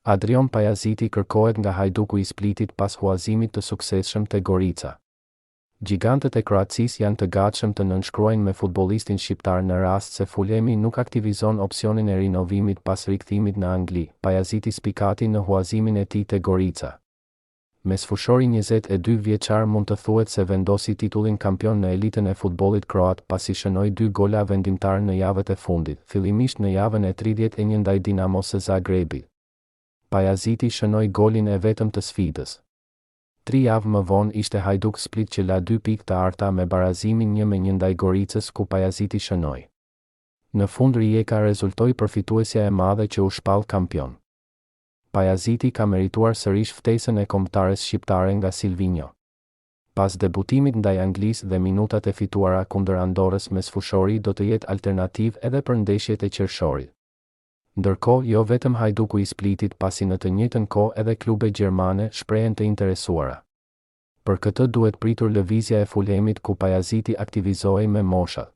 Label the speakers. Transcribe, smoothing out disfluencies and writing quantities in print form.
Speaker 1: Adrian Pajaziti kërkohet nga Hajduku i Splitit pas huazimit të suksesshëm te Gorica. Gjigantët e Kroacisë janë të gatshëm të nënshkruajnë me futbollistin shqiptar në rast se Fulemi nuk aktivizon opsionin e rinovimit pas rikthimit në Angli. Pajaziti spikati në huazimin e tij te Gorica. Mesfushori 22 vjeçar mund të thuhet se vendosi titullin kampion në elitën e futbollit kroat pasi shënoi 2 gola vendimtar në javët e fundit, fillimisht në javën e 31 ndaj Dinamo së Zagrebi. Pajaziti shënoi golin e vetëm të sfidës. 3 javë më vonë ishte Hajduk Split që la 2 pikë të arta me barazimin 1-1 ndaj Goricës ku Pajaziti shënoi. Në fund Rijeka rezultoi përfituesja e madhe që u shpall kampion. Pajaziti ka merituar sërish ftesën e kombëtares shqiptare nga Silvinho. Pas debutimit ndaj Anglisë dhe minutat e fituara kundër Andorrës, mesfushori do të jetë alternativë edhe për ndeshjet e qershorit. Ndërkohë, jo vetëm Hajduku i Splitit pasi në të njëjtën kohë edhe klube gjermane shprehen të interesuara. Për këtë duhet pritur lëvizja e Fulemit ku Pajaziti aktivizohej me moshat.